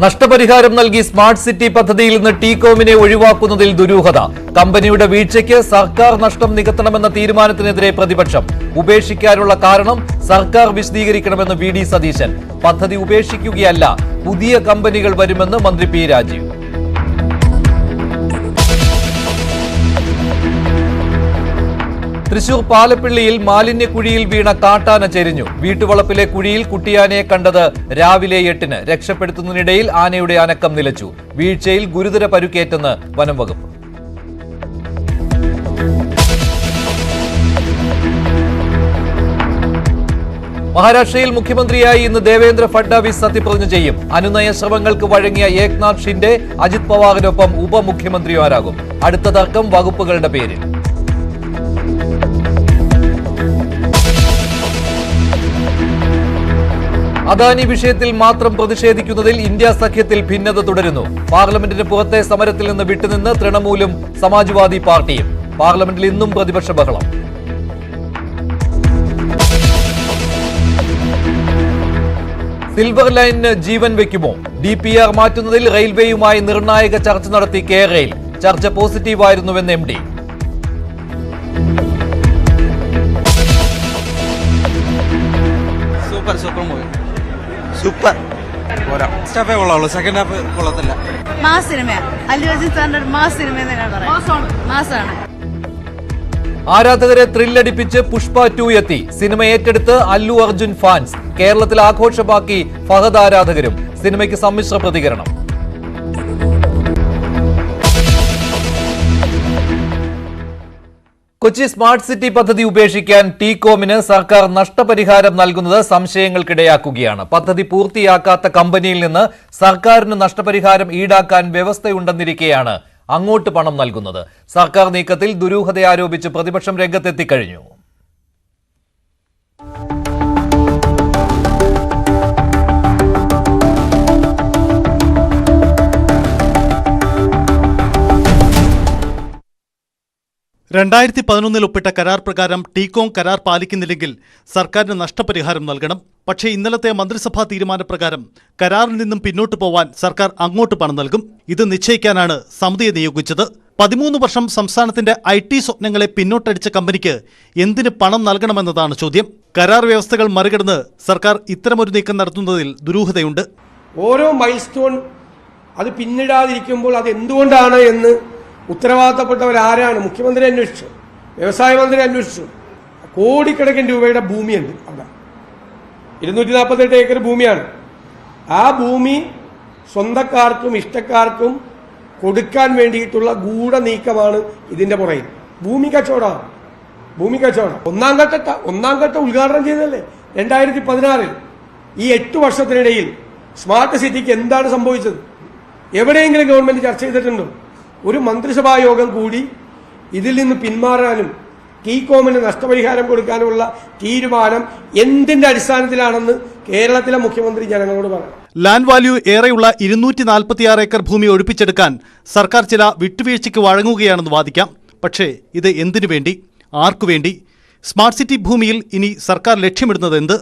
നഷ്ടപരിഹാരം നൽകി smart city പദ്ധതിയിൽ നിന്ന് ടീകോമിനെ ഒഴിവാക്കുന്നതിൽ ദുരൂഹത. കമ്പനിയുടെ വീഴ്ചയ്ക്ക് സർക്കാർ നഷ്ടം നികത്തണമെന്ന തീരുമാനത്തിനെതിരെ പ്രതിപക്ഷം. ഉപേക്ഷിക്കാനുള്ള കാരണം സർക്കാർ വിശദീകരിക്കണമെന്ന് വി.ഡി. സതീശൻ. പദ്ധതി ഉപേക്ഷിക്കുകയല്ല, പുതിയ കമ്പനികൾ വരുമെന്ന് മന്ത്രി പി. രാജീവ്. തൃശൂർ പാലപ്പിള്ളിയിൽ മാലിന്യക്കുഴിയിൽ വീണ കാട്ടാന ചെരിഞ്ഞു. വീട്ടുവളപ്പിലെ കുഴിയിൽ കുട്ടിയാനയെ കണ്ടത് രാവിലെ 8-ന്. രക്ഷപ്പെടുത്തുന്നതിനിടയിൽ ആനയുടെ അനക്കം നിലച്ചു. വീഴ്ചയിൽ ഗുരുതര പരുക്കേറ്റെന്ന് വനം വകുപ്പ്. മഹാരാഷ്ട്രയിൽ മുഖ്യമന്ത്രിയായി ഇന്ന് ദേവേന്ദ്ര ഫഡ്നാവിസ് സത്യപ്രതിജ്ഞ ചെയ്യും. അനുനയ ശ്രമങ്ങൾക്ക് വഴങ്ങിയ ഏക്നാഥ് ഷിൻഡെ അജിത് പവാറിനൊപ്പം ഉപമുഖ്യമന്ത്രിമാരാകും. അടുത്ത തർക്കം വകുപ്പുകളുടെ പേരിൽ. അദാനി വിഷയത്തിൽ മാത്രം പ്രതിഷേധിക്കുന്നതിൽ ഇന്ത്യ സഖ്യത്തിൽ ഭിന്നത തുടരുന്നു. പാർലമെന്റിന് പുറത്തെ സമരത്തിൽ നിന്ന് വിട്ടുനിന്ന് തൃണമൂലും സമാജ്വാദി പാർട്ടിയും. പാർലമെന്റിൽ ഇന്നും പ്രതിപക്ഷ ബഹളം. സിൽവർ ലൈനിന് ജീവൻ വെക്കുമോ? DPR മാറ്റുന്നതിൽ റെയിൽവേയുമായി നിർണായക ചർച്ച നടത്തി കെയർ. ചർച്ച പോസിറ്റീവായിരുന്നുവെന്ന് MD. സൂപ്പർ സ്റ്റഫേ കൊള്ളാവുള്ളൂ, സെക്കൻഡ് ഹാഫ് കൊള്ളത്തില്ല. മാസ് സിനിമയാണ്. അല്ലു അർജുൻ സാറിന്റെ മാസ് സിനിമ മാസാണ്. ആരാധകരെ ത്രില്ലടിപ്പിച്ച് പുഷ്പ 2 എത്തി. സിനിമ ഏറ്റെടുത്ത് അല്ലു അർജുൻ ഫാൻസ്. കേരളത്തിൽ ആഘോഷമാക്കി ഫഹദ് ആരാധകരും. സിനിമയ്ക്ക് സമ്മിശ്ര പ്രതികരണം. കൊച്ചി സ്മാർട്ട് സിറ്റി പദ്ധതി ഉപേക്ഷിക്കാൻ ടീകോമിന് സർക്കാർ നഷ്ടപരിഹാരം നൽകുന്നത് സംശയങ്ങൾക്കിടയാക്കുകയാണ്. പദ്ധതി പൂർത്തിയാക്കാത്ത കമ്പനിയിൽ നിന്ന് സർക്കാരിന് നഷ്ടപരിഹാരം ഈടാക്കാൻ വ്യവസ്ഥയുണ്ടെന്നിരിക്കെയാണ് അങ്ങോട്ട് പണം നൽകുന്നത്. സർക്കാർ നീക്കത്തിൽ ദുരൂഹത ആരോപിച്ച് പ്രതിപക്ഷം രംഗത്തെത്തിക്കഴിഞ്ഞു. ഒപ്പിട്ട കരാർ പ്രകാരം ടീകോം കരാർ പാലിക്കുന്നില്ലെങ്കിൽ സർക്കാരിന് നഷ്ടപരിഹാരം നൽകണം. പക്ഷേ ഇന്നലത്തെ മന്ത്രിസഭാ തീരുമാനപ്രകാരം കരാറിൽ നിന്നും പിന്നോട്ട് പോവാൻ സർക്കാർ അങ്ങോട്ട് പണം നൽകും. ഇത് നിശ്ചയിക്കാനാണ് സമിതിയെ നിയോഗിച്ചത്. 13 വർഷം സംസ്ഥാനത്തിന്റെ IT സ്വപ്നങ്ങളെ പിന്നോട്ടടിച്ച കമ്പനിക്ക് എന്തിന് പണം നൽകണമെന്നതാണ് ചോദ്യം. കരാർ വ്യവസ്ഥകൾ മറികടന്ന് സർക്കാർ ഇത്തരമൊരു നീക്കം നടത്തുന്നതിൽ ദുരൂഹതയുണ്ട്. ഓരോ മൈൽ സ്റ്റോൺ അത് പിന്നിടാതിരിക്കുമ്പോൾ അത് എന്തുകൊണ്ടാണ് എന്ന് ഉത്തരവാദിത്തപ്പെട്ടവരാരാണ്? മുഖ്യമന്ത്രി അന്വേഷിച്ചു, വ്യവസായ മന്ത്രി അന്വേഷിച്ചു. കോടിക്കണക്കിന് രൂപയുടെ ഭൂമിയുണ്ട് അവിടെ. 248 ഏക്കർ ഭൂമിയാണ്. ആ ഭൂമി സ്വന്തക്കാർക്കും ഇഷ്ടക്കാർക്കും കൊടുക്കാൻ വേണ്ടിയിട്ടുള്ള ഗൂഢനീക്കമാണ് ഇതിന്റെ പുറകിൽ. ഭൂമി കച്ചവടമാണ്. ഒന്നാം ഘട്ട ഉദ്ഘാടനം ചെയ്തതല്ലേ 2016. ഈ 8 വർഷത്തിനിടയിൽ സ്മാർട്ട് സിറ്റിക്ക് എന്താണ് സംഭവിച്ചത്? എവിടെയെങ്കിലും ഗവൺമെന്റ് ചർച്ച ചെയ്തിട്ടുണ്ടോ? ഒരു മന്ത്രിസഭാ യോഗം കൂടി ഇതിൽ നിന്ന് പിന്മാറാനും ടീകോമിന് നഷ്ടപരിഹാരം കൊടുക്കാനുമുള്ള തീരുമാനം എന്തിന്റെ അടിസ്ഥാനത്തിലാണെന്ന് കേരളത്തിലെ മുഖ്യമന്ത്രി ജനങ്ങളോട് പറഞ്ഞു. ലാൻഡ് വാല്യൂ ഏറെയുള്ള 246 ഏക്കർ ഭൂമി ഒഴിപ്പിച്ചെടുക്കാൻ സർക്കാർ ചില വിട്ടുവീഴ്ചയ്ക്ക് വഴങ്ങുകയാണെന്ന് വാദിക്കാം. പക്ഷേ ഇത് എന്തിനു വേണ്ടി, ആർക്കു വേണ്ടി? സ്മാർട്ട് സിറ്റി ഭൂമിയിൽ ഇനി സർക്കാർ ലക്ഷ്യമിടുന്നത് എന്ത്?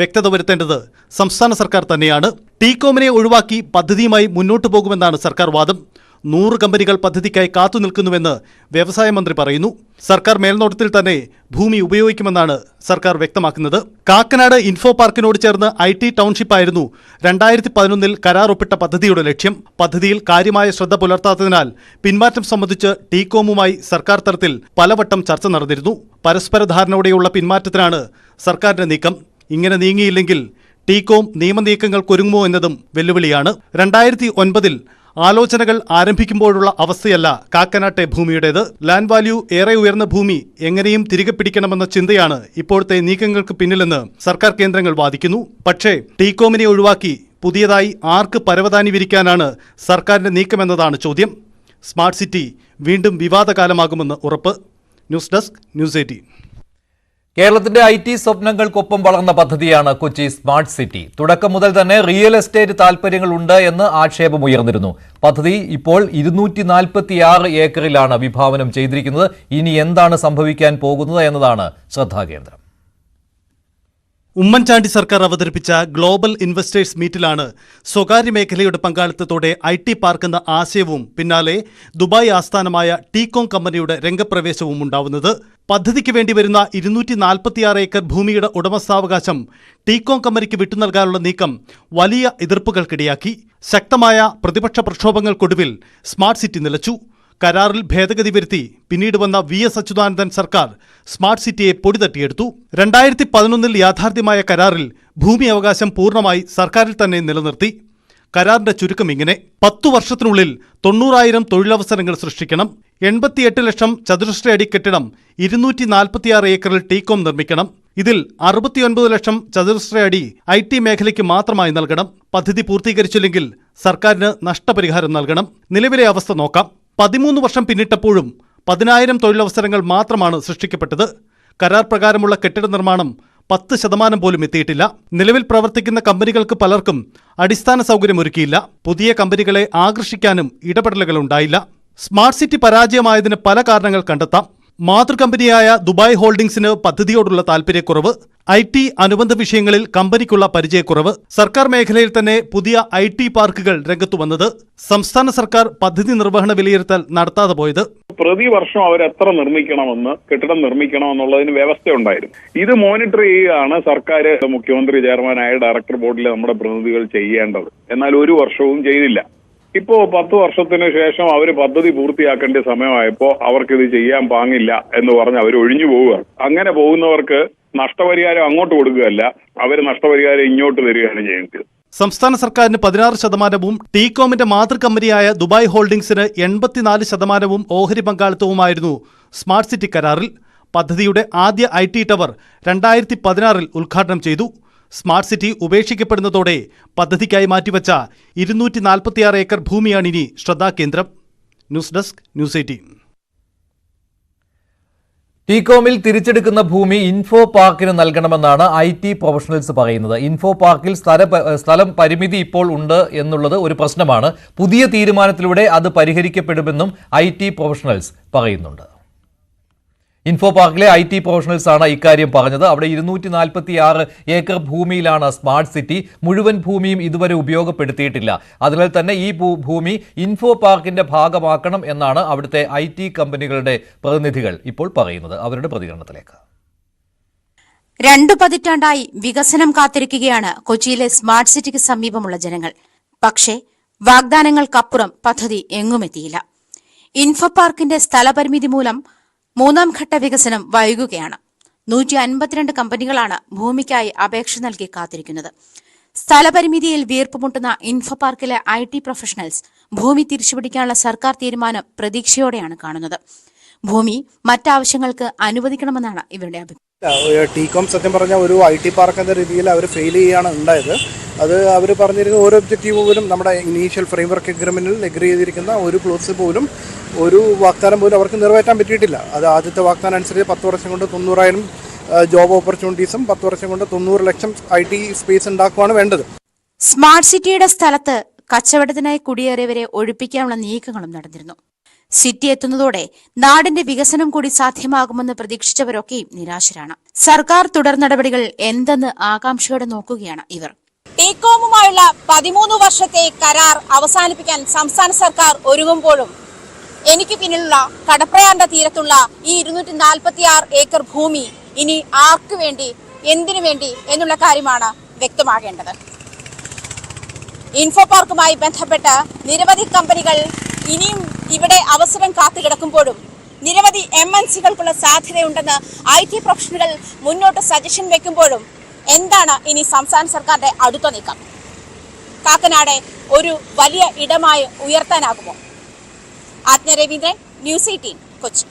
വ്യക്തത വരുത്തേണ്ടത് സംസ്ഥാന സർക്കാർ തന്നെയാണ്. ടീകോമിനെ ഒഴിവാക്കി പദ്ധതിയുമായി മുന്നോട്ടു പോകുമെന്നാണ് സർക്കാർ വാദം. 100 കമ്പനികൾ പദ്ധതിക്കായി കാത്തുനിൽക്കുന്നുവെന്ന് വ്യവസായ മന്ത്രി പറയുന്നു. സർക്കാർ മേൽനോട്ടത്തിൽ തന്നെ ഭൂമി ഉപയോഗിക്കുമെന്നാണ് സർക്കാർ വ്യക്തമാക്കുന്നത്. കാക്കനാട് ഇൻഫോ പാർക്കിനോട് ചേർന്ന് IT ടൗൺഷിപ്പായിരുന്നു 2011 കരാർ ഒപ്പിട്ട പദ്ധതിയുടെ ലക്ഷ്യം. പദ്ധതിയിൽ കാര്യമായ ശ്രദ്ധ പുലർത്താത്തതിനാൽ പിന്മാറ്റം സംബന്ധിച്ച് ടീകോമുമായി സർക്കാർ തലത്തിൽ പലവട്ടം ചർച്ച നടന്നിരുന്നു. പരസ്പര ധാരണയോടെയുള്ള പിന്മാറ്റത്തിനാണ് സർക്കാരിന്റെ നീക്കം. ഇങ്ങനെ നീങ്ങിയില്ലെങ്കിൽ ടീകോം നിയമനീക്കങ്ങൾക്കൊരുങ്ങുമോ എന്നതും വെല്ലുവിളിയാണ്. 2009 ആലോചനകൾ ആരംഭിക്കുമ്പോഴുള്ള അവസ്ഥയല്ല കാക്കനാട്ടെ ഭൂമിയുടേത്. ലാൻഡ് വാല്യൂ ഏറെ ഉയർന്ന ഭൂമി എങ്ങനെയും തിരികെ പിടിക്കണമെന്ന ചിന്തയാണ് ഇപ്പോഴത്തെ നീക്കങ്ങൾക്ക് പിന്നിലെന്ന് സർക്കാർ കേന്ദ്രങ്ങൾ വാദിക്കുന്നു. പക്ഷേ ടീകോമിനെ ഒഴിവാക്കി പുതിയതായി ആർക്ക് പരവതാനി വിരിക്കാനാണ് സർക്കാരിന്റെ നീക്കമെന്നതാണ് ചോദ്യം. സ്മാർട്ട് സിറ്റി വീണ്ടും വിവാദകാലമാകുമെന്ന് ഉറപ്പ്. News desk, news 18. കേരളത്തിന്റെ IT സ്വപ്നങ്ങൾക്കൊപ്പം വളർന്ന പദ്ധതിയാണ് കൊച്ചി സ്മാർട്ട് സിറ്റി. തുടക്കം മുതൽ തന്നെ റിയൽ എസ്റ്റേറ്റ് താൽപര്യങ്ങളുണ്ട് എന്ന് ആക്ഷേപമുയർന്നിരുന്നു. പദ്ധതി ഇപ്പോൾ 246 ഏക്കറിലാണ് വിഭാവനം ചെയ്തിരിക്കുന്നത്. ഇനി എന്താണ് സംഭവിക്കാൻ പോകുന്നത് എന്നതാണ് ശ്രദ്ധാകേന്ദ്രം. ഉമ്മൻചാണ്ടി സർക്കാർ അവതരിപ്പിച്ച ഗ്ലോബൽ ഇൻവെസ്റ്റേഴ്സ് മീറ്റിലാണ് സ്വകാര്യ മേഖലയുടെ പങ്കാളിത്തത്തോടെ IT പാർക്ക് എന്ന ആശയവും പിന്നാലെ ദുബായ് ആസ്ഥാനമായ ടീകോം കമ്പനിയുടെ രംഗപ്രവേശവും ഉണ്ടാവുന്നത്. പദ്ധതിക്ക് വേണ്ടി വരുന്ന 246 ഏക്കർ ഭൂമിയുടെ ഉടമസ്ഥാവകാശം ടീകോം കമ്പനിക്ക് വിട്ടുനൽകാനുള്ള നീക്കം വലിയ എതിർപ്പുകൾക്കിടയാക്കി. ശക്തമായ പ്രതിപക്ഷ പ്രക്ഷോഭങ്ങൾക്കൊടുവിൽ സ്മാർട്ട് സിറ്റി നിലച്ചു. കരാറിൽ ഭേദഗതി വരുത്തി പിന്നീട് വന്ന VS അച്യുതാനന്ദൻ സർക്കാർ സ്മാർട്ട് സിറ്റിയെ പൊടിതട്ടിയെടുത്തു. 2011 യാഥാർത്ഥ്യമായ കരാറിൽ ഭൂമി അവകാശം പൂർണ്ണമായി സർക്കാരിൽ തന്നെ നിലനിർത്തി. കരാറിന്റെ ചുരുക്കം ഇങ്ങനെ: 10 വർഷത്തിനുള്ളിൽ 90,000 തൊഴിലവസരങ്ങൾ സൃഷ്ടിക്കണം, 88 ലക്ഷം ചതുരശ്ര അടി കെട്ടിടം 246 ഏക്കറിൽ ടീകോം നിർമ്മിക്കണം, ഇതിൽ 69 ലക്ഷം ചതുരശ്ര അടി IT മേഖലയ്ക്ക് മാത്രമായി നൽകണം. പദ്ധതി പൂർത്തീകരിച്ചില്ലെങ്കിൽ സർക്കാരിന് നഷ്ടപരിഹാരം നൽകണം. നിലവിലെ അവസ്ഥ നോക്കാം. 13 വർഷം പിന്നിട്ടപ്പോഴും 10,000 തൊഴിലവസരങ്ങൾ മാത്രമാണ് സൃഷ്ടിക്കപ്പെട്ടത്. കരാർ പ്രകാരമുള്ള കെട്ടിട നിർമ്മാണം 10% പോലും എത്തിയിട്ടില്ല. നിലവിൽ പ്രവർത്തിക്കുന്ന കമ്പനികൾക്ക് പലർക്കും അടിസ്ഥാന സൗകര്യമൊരുക്കിയില്ല. പുതിയ കമ്പനികളെ ആകർഷിക്കാനും ഇടപെടലുകളുണ്ടായില്ല. സ്മാർട്ട് സിറ്റി പരാജയമായതിന് പല കാരണങ്ങൾ കണ്ടെത്താം. മാതൃകമ്പനിയായ ദുബായ് ഹോൾഡിംഗ്സിന് പദ്ധതിയോടുള്ള താൽപര്യക്കുറവ്, IT അനുബന്ധ വിഷയങ്ങളിൽ കമ്പനിക്കുള്ള പരിചയക്കുറവ്, സർക്കാർ മേഖലയിൽ തന്നെ പുതിയ IT പാർക്കുകൾ രംഗത്തു വന്നത്, സംസ്ഥാന സർക്കാർ പദ്ധതി നിർവഹണ വിലയിരുത്തൽ നടത്താതെ പോയത്. പ്രതിവർഷം അവർ എത്ര നിർമ്മിക്കണമെന്ന്, കെട്ടിടം നിർമ്മിക്കണമെന്നുള്ളതിന് വ്യവസ്ഥയുണ്ടായിരുന്നു. ഇത് മോണിറ്റർ ചെയ്യുകയാണ് സർക്കാർ, മുഖ്യമന്ത്രി ചെയർമാനായ ഡയറക്ടർ ബോർഡിലെ നമ്മുടെ പ്രതിനിധികൾ ചെയ്യേണ്ടത്. എന്നാൽ ഒരു വർഷവും ചെയ്തില്ല. ഇപ്പോ 10 വർഷത്തിന് ശേഷം അവർ പദ്ധതി പൂർത്തിയാക്കേണ്ട സമയമായപ്പോ അവർക്കിത് ചെയ്യാൻ പാങ്ങില്ല എന്ന് പറഞ്ഞ് അവർ ഒഴിഞ്ഞു പോവുകയാണ്. അങ്ങനെ പോകുന്നവർക്ക് നഷ്ടപരിഹാരം അങ്ങോട്ട് കൊടുക്കുകയല്ല, അവർ നഷ്ടപരിഹാരം ഇങ്ങോട്ട് തരികയാണ് ചെയ്യുന്നത്. സംസ്ഥാന സർക്കാരിന് 16%, ടീകോമിന്റെ മാതൃകമ്പനിയായ ദുബായ് ഹോൾഡിംഗ്സിന് 84% ഓഹരി പങ്കാളിത്തവുമായിരുന്നു സ്മാർട്ട് സിറ്റി കരാറിൽ. പദ്ധതിയുടെ ആദ്യ IT ടവർ 2016 ഉദ്ഘാടനം ചെയ്തു. സ്മാർട്ട് സിറ്റി ഉപേക്ഷിക്കപ്പെടുന്നതോടെ പദ്ധതിക്കായി മാറ്റിവച്ച 246 ഏക്കർ ഭൂമിയാണ് ഇനി ശ്രദ്ധാകേന്ദ്രം. News desk, news 18. ടീകോമിൽ തിരിച്ചെടുക്കുന്ന ഭൂമി ഇൻഫോ പാർക്കിന് നൽകണമെന്നാണ് IT പ്രൊഫഷണൽസ് പറയുന്നത്. ഇൻഫോ പാർക്കിൽ സ്ഥലം പരിമിതി ഇപ്പോൾ ഉണ്ട് എന്നുള്ളത് ഒരു പ്രശ്നമാണ്. പുതിയ തീരുമാനത്തിലൂടെ അത് പരിഹരിക്കപ്പെടുമെന്നും IT പ്രൊഫഷണൽസ് പറയുന്നുണ്ട്. ഇൻഫോ പാർക്കിലെ IT പ്രൊഫഷണൽസ് ആണ് ഇക്കാര്യം പറഞ്ഞത്. അവിടെ 246 ഏക്കർ ഭൂമിയിലാണ് സ്മാർട്ട് സിറ്റി. മുഴുവൻ ഭൂമിയും ഇതുവരെ ഉപയോഗപ്പെടുത്തിയിട്ടില്ല. അതിനാൽ തന്നെ ഈ ഭൂമി ഇൻഫോ പാർക്കിന്റെ ഭാഗമാക്കണം എന്നാണ് അവിടുത്തെ IT കമ്പനികളുടെ പ്രതിനിധികൾ ഇപ്പോൾ പറയുന്നത്. അവരുടെ പ്രതികരണത്തിലേക്ക്. 2 പതിറ്റാണ്ടായി വികസനം കാത്തിരിക്കുകയാണ് കൊച്ചിയിലെ സ്മാർട്ട് സിറ്റിക്ക് സമീപമുള്ള ജനങ്ങൾ. പക്ഷേ വാഗ്ദാനങ്ങൾക്കപ്പുറം പദ്ധതി എങ്ങുമെത്തിയില്ല. ഇൻഫോ പാർക്കിന്റെ സ്ഥലപരിമിതി മൂലം 3ാം ഘട്ട വികസനം വൈകുകയാണ്. 152 കമ്പനികളാണ് ഭൂമിക്കായി അപേക്ഷ നൽകി കാത്തിരിക്കുന്നത്. സ്ഥലപരിമിതിയിൽ വീർപ്പുമുട്ടുന്ന ഇൻഫോ പാർക്കിലെ IT പ്രൊഫഷണൽസ് ഭൂമി തിരിച്ചുപിടിക്കാനുള്ള സർക്കാർ തീരുമാനം പ്രതീക്ഷയോടെയാണ് കാണുന്നത്. ഭൂമി മറ്റാവശ്യങ്ങൾക്ക് അനുവദിക്കണമെന്നാണ് ഇവരുടെ അഭിപ്രായം. ടീകോം സത്യം പറഞ്ഞാൽ ഒരു IT പാർക്ക് എന്ന രീതിയിൽ അവർ ഫെയിൽ ചെയ്യുകയാണ് ഉണ്ടായത്. അത് അവർ പറഞ്ഞിരിക്കുന്ന ഓരോ ഒബ്ജക്റ്റീവ് പോലും നമ്മുടെ ഇനീഷ്യൽ ഫ്രെയിംവർക്ക് എഗ്രിമെന്റിൽ എഗ്രി ചെയ്തിരിക്കുന്ന ഒരു ക്ലോസ് പോലും, ഒരു വാഗ്ദാനം പോലും അവർക്ക് നിറവേറ്റാൻ പറ്റിയിട്ടില്ല. അത് ആദ്യത്തെ വാഗ്ദാനം അനുസരിച്ച് 10 വർഷം കൊണ്ട് 90,000 ജോബ് ഓപ്പർച്യൂണിറ്റീസും 10 വർഷം കൊണ്ട് 90 ലക്ഷം IT സ്പേസ് ഉണ്ടാക്കുകയാണ് വേണ്ടത്. സ്മാർട്ട് സിറ്റിയുടെ സ്ഥലത്ത് കച്ചവടത്തിനായി കുടിയേറിയവരെ ഒഴിപ്പിക്കാനുള്ള നീക്കങ്ങളും നടന്നിരുന്നു. സിറ്റി എത്തുന്നതോടെ നാടിന്റെ വികസനം കൂടി സാധ്യമാകുമെന്ന് പ്രതീക്ഷിച്ചവരൊക്കെയും നിരാശരാണ്. സർക്കാർ തുടർ നടപടികൾ എന്തെന്ന് ആകാംക്ഷയോടെ നോക്കുകയാണ് ഇവർ. ടീകോമുമായുള്ള 13 വർഷത്തെ കരാർ അവസാനിപ്പിക്കാൻ സംസ്ഥാന സർക്കാർ ഒരുങ്ങുമ്പോഴും എനിക്ക് പിന്നിലുള്ള കടപ്രയാറിന്റെ തീരത്തുള്ള ഈ 246 ഏക്കർ ഭൂമി ഇനി ആർക്കു വേണ്ടി, എന്തിനു വേണ്ടി എന്നുള്ള കാര്യമാണ് വ്യക്തമാകേണ്ടത്. ഇൻഫോ പാർക്കുമായി ബന്ധപ്പെട്ട് നിരവധി കമ്പനികൾ ഇനിയും ഇവിടെ അവസരം കാത്തുകിടക്കുമ്പോഴും നിരവധി MNCകൾക്കുള്ള സാധ്യതയുണ്ടെന്ന് IT പ്രൊഫഷണലുകൾ മുന്നോട്ട് സജഷൻ വെക്കുമ്പോഴും എന്താണ് ഇനി സംസ്ഥാന സർക്കാരിന്റെ അടുത്ത നീക്കം? കാക്കനാട് ഒരു വലിയ ഇടമായി ഉയർത്താനാകുമോ? Ajna Raveendran, news 18, Kochi.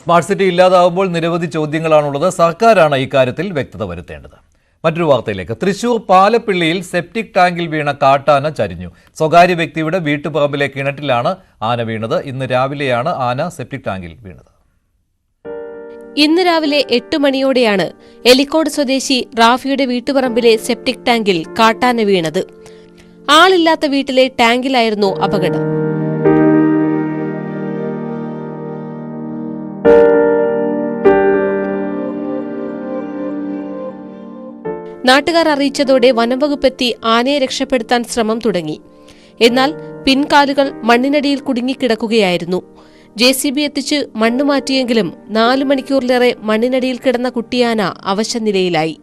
Smart city ഇല്ലാതാവുമ്പോൾ നിരവധി ചോദ്യങ്ങളാണുള്ളത്. സർക്കാരാണ് ഇക്കാര്യത്തിൽ വ്യക്തത വരുത്തേണ്ടത്. മറ്റൊരു വാർത്തയിലേക്ക്. തൃശൂർ പാലപ്പിള്ളിയിൽ സെപ്റ്റിക് ടാങ്കിൽ വീണ കാട്ടാന ചരിഞ്ഞു. സ്വകാര്യ വ്യക്തിയുടെ വീട്ടുപറമ്പിലെ കിണറ്റിലാണ് ആന വീണത്. ഇന്ന് രാവിലെയാണ് ആന സെപ്റ്റിക് ടാങ്കിൽ വീണത്. ഇന്ന് രാവിലെ 8 മണിയോടെയാണ് എലിക്കോട് സ്വദേശി റാഫിയുടെ വീട്ടുപറമ്പിലെ സെപ്റ്റിക് ടാങ്കിൽ കാട്ടാന വീണത്. ആളില്ലാത്ത വീട്ടിലെ ടാങ്കിലായിരുന്നു അപകടം. നാട്ടുകാർ അറിയിച്ചതോടെ വനംവകുപ്പെത്തി ആനയെ രക്ഷപ്പെടുത്താൻ ശ്രമം തുടങ്ങി. എന്നാൽ പിൻകാലുകൾ മണ്ണിനടിയിൽ കുടുങ്ങിക്കിടക്കുകയായിരുന്നു. JCB എത്തിച്ച് മണ്ണ് മാറ്റിയെങ്കിലും 4 മണിക്കൂറിലേറെ മണ്ണിനടിയിൽ കിടന്ന കുട്ടിയാന അവശനിലയിലായി.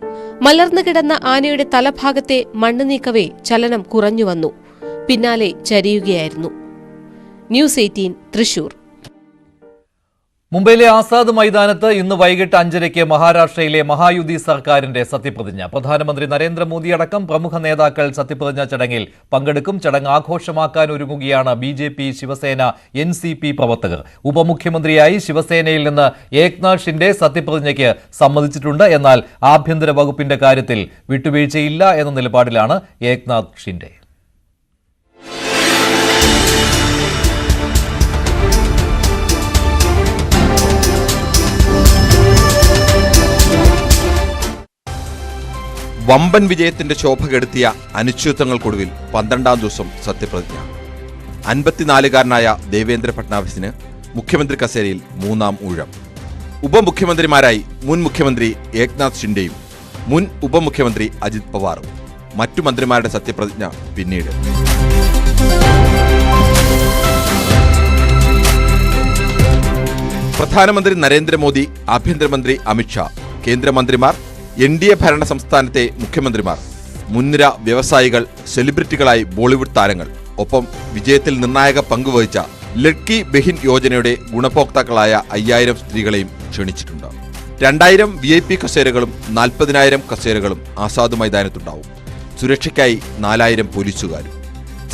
മലർന്നു കിടന്ന ആനയുടെ തലഭാഗത്തെ മണ്ണ് നീക്കവേ ചലനം കുറഞ്ഞുവന്നു. പിന്നാലെ ചരിയുകയായിരുന്നു. ന്യൂസ് 18 തൃശൂർ. മുംബൈയിലെ ആസാദ് മൈതാനത്ത് ഇന്ന് വൈകിട്ട് 5:30 മഹാരാഷ്ട്രയിലെ മഹായുതി സർക്കാരിന്റെ സത്യപ്രതിജ്ഞ. പ്രധാനമന്ത്രി നരേന്ദ്രമോദി അടക്കം പ്രമുഖ നേതാക്കൾ സത്യപ്രതിജ്ഞാ ചടങ്ങിൽ പങ്കെടുക്കും. ചടങ്ങ് ആഘോഷമാക്കാൻ ഒരുങ്ങുകയാണ് BJP, ശിവസേന, NCP പ്രവർത്തകർ. ഉപമുഖ്യമന്ത്രിയായി ശിവസേനയിൽ നിന്ന് ഏക്നാഥ് ഷിൻഡെ സത്യപ്രതിജ്ഞയ്ക്ക് സമ്മതിച്ചിട്ടുണ്ട്. എന്നാൽ ആഭ്യന്തര വകുപ്പിന്റെ കാര്യത്തിൽ വിട്ടുവീഴ്ചയില്ല എന്ന നിലപാടിലാണ് ഏക്നാഥ് ഷിൻഡെ. വമ്പൻ വിജയത്തിന്റെ ശോഭ കെടുത്തിയ അനിശ്ചിതത്വങ്ങൾക്കൊടുവിൽ 12ാം ദിവസം സത്യപ്രതിജ്ഞ. 54-കാരനായ ദേവേന്ദ്ര ഫട്നാവിസിന് മുഖ്യമന്ത്രി കസേരയിൽ 3ാം ഊഴം. ഉപമുഖ്യമന്ത്രിമാരായി മുൻ മുഖ്യമന്ത്രി ഏക്നാഥ് ഷിൻഡെയും മുൻ ഉപമുഖ്യമന്ത്രി അജിത് പവാറും. മറ്റു മന്ത്രിമാരുടെ സത്യപ്രതിജ്ഞ പിന്നീട്. പ്രധാനമന്ത്രി നരേന്ദ്രമോദി, ആഭ്യന്തരമന്ത്രി അമിത്ഷാ, കേന്ദ്രമന്ത്രിമാർ, NDA ഭരണ സംസ്ഥാനത്തെ മുഖ്യമന്ത്രിമാർ, മുൻനിര വ്യവസായികൾ, സെലിബ്രിറ്റികളായി ബോളിവുഡ് താരങ്ങൾ, ഒപ്പം വിജയത്തിൽ നിർണായക പങ്കുവഹിച്ച ലഡ്കി ബഹിൻ യോജനയുടെ ഗുണഭോക്താക്കളായ 5000 സ്ത്രീകളെയും ക്ഷണിച്ചിട്ടുണ്ട്. 2000 VIP കസേരകളും 40,000 കസേരകളും ആസാദ് മൈതാനത്തുണ്ടാവും. സുരക്ഷയ്ക്കായി 4000 പോലീസുകാരും.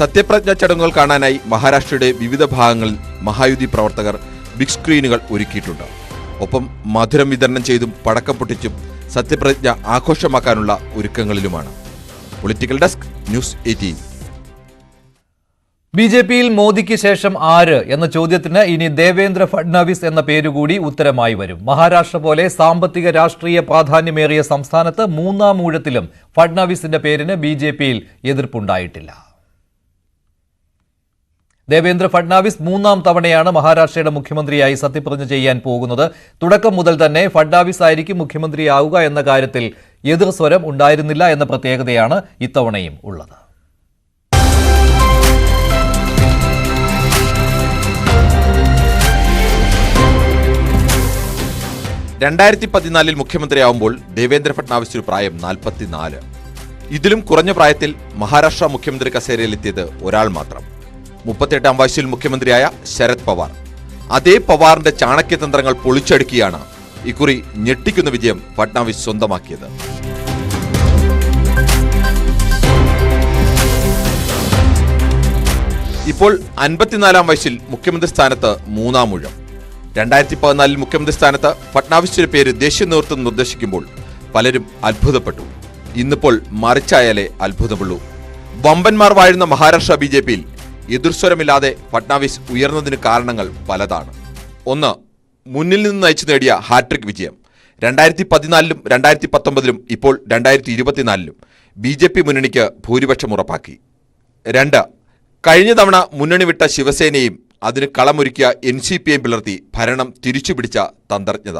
സത്യപ്രതിജ്ഞാ ചടങ്ങുകൾ കാണാനായി മഹാരാഷ്ട്രയുടെ വിവിധ ഭാഗങ്ങളിൽ മഹായുതി പ്രവർത്തകർ ബിഗ് സ്ക്രീനുകൾ ഒരുക്കിയിട്ടുണ്ട്. ഒപ്പം മധുരം വിതരണം ചെയ്തും പടക്കം പൊട്ടിച്ചും സത്യപ്രതിജ്ഞ ആഘോഷമാക്കാനുള്ള ഒരുക്കങ്ങളിലുമാണ്. Political desk, news 18. BJPയിൽ മോദിക്ക് ശേഷം ആര് എന്ന ചോദ്യത്തിന് ഇനി ദേവേന്ദ്ര ഫഡ്നാവിസ് എന്ന പേരുകൂടി ഉത്തരമായി വരും. മഹാരാഷ്ട്ര പോലെ സാമ്പത്തിക രാഷ്ട്രീയ പ്രാധാന്യമേറിയ സംസ്ഥാനത്ത് 3ാം ഊഴത്തിലും ഫഡ്നാവിസിന്റെ പേരിന് BJPയിൽ എതിർപ്പുണ്ടായിട്ടില്ല. ദേവേന്ദ്ര ഫഡ്നാവിസ് 3ാം തവണയാണ് മഹാരാഷ്ട്രയുടെ മുഖ്യമന്ത്രിയായി സത്യപ്രതിജ്ഞ ചെയ്യാൻ പോകുന്നത്. തുടക്കം മുതൽ തന്നെ ഫഡ്നാവിസ് ആയിരിക്കും മുഖ്യമന്ത്രിയാവുക എന്ന കാര്യത്തിൽ എതിർസ്വരം ഉണ്ടായിരുന്നില്ല എന്ന പ്രത്യേകതയാണ് ഇത്തവണയും ഉള്ളത്. 2014 മുഖ്യമന്ത്രിയാവുമ്പോൾ ദേവേന്ദ്ര ഫട്നാവിസിന് പ്രായം 44. ഇതിലും കുറഞ്ഞ പ്രായത്തിൽ മഹാരാഷ്ട്ര മുഖ്യമന്ത്രി കസേരയിലെത്തിയത് ഒരാൾ മാത്രം. 38ാം വയസ്സിൽ മുഖ്യമന്ത്രിയായ ശരത് പവാർ. അതേ പവാറിന്റെ ചാണക്യതന്ത്രങ്ങൾ പൊളിച്ചടുക്കിയാണ് ഇക്കുറി ഞെട്ടിക്കുന്ന വിജയം ഫട്നാവിസ് സ്വന്തമാക്കിയത്. ഇപ്പോൾ 54ാം വയസ്സിൽ മുഖ്യമന്ത്രി സ്ഥാനത്ത് 3ാം ഊഴം. 2014 മുഖ്യമന്ത്രി സ്ഥാനത്ത് ഫട്നാവിസിന്റെ പേര് ദേശീയ നേതൃത്വം നിർദ്ദേശിക്കുമ്പോൾ പലരും അത്ഭുതപ്പെട്ടു. ഇന്നിപ്പോൾ മറിച്ചായാലേ അത്ഭുതമുള്ളൂ. വമ്പന്മാർ വാഴുന്ന മഹാരാഷ്ട്ര BJPയിൽ എതിർസ്വരമില്ലാതെ ഫട്നാവിസ് ഉയർന്നതിന് കാരണങ്ങൾ പലതാണ്. ഒന്ന്, മുന്നിൽ നിന്ന് നയിച്ചു നേടിയ ഹാട്രിക് വിജയം. 2014-ലും 2019-ലും ഇപ്പോൾ 2024-ലും BJP മുന്നണിക്ക് ഭൂരിപക്ഷം ഉറപ്പാക്കി. 2, കഴിഞ്ഞ തവണ മുന്നണി വിട്ട ശിവസേനയും അതിന് കളമൊരുക്കിയ NCPയും പിളർത്തി ഭരണം തിരിച്ചുപിടിച്ച തന്ത്രജ്ഞത.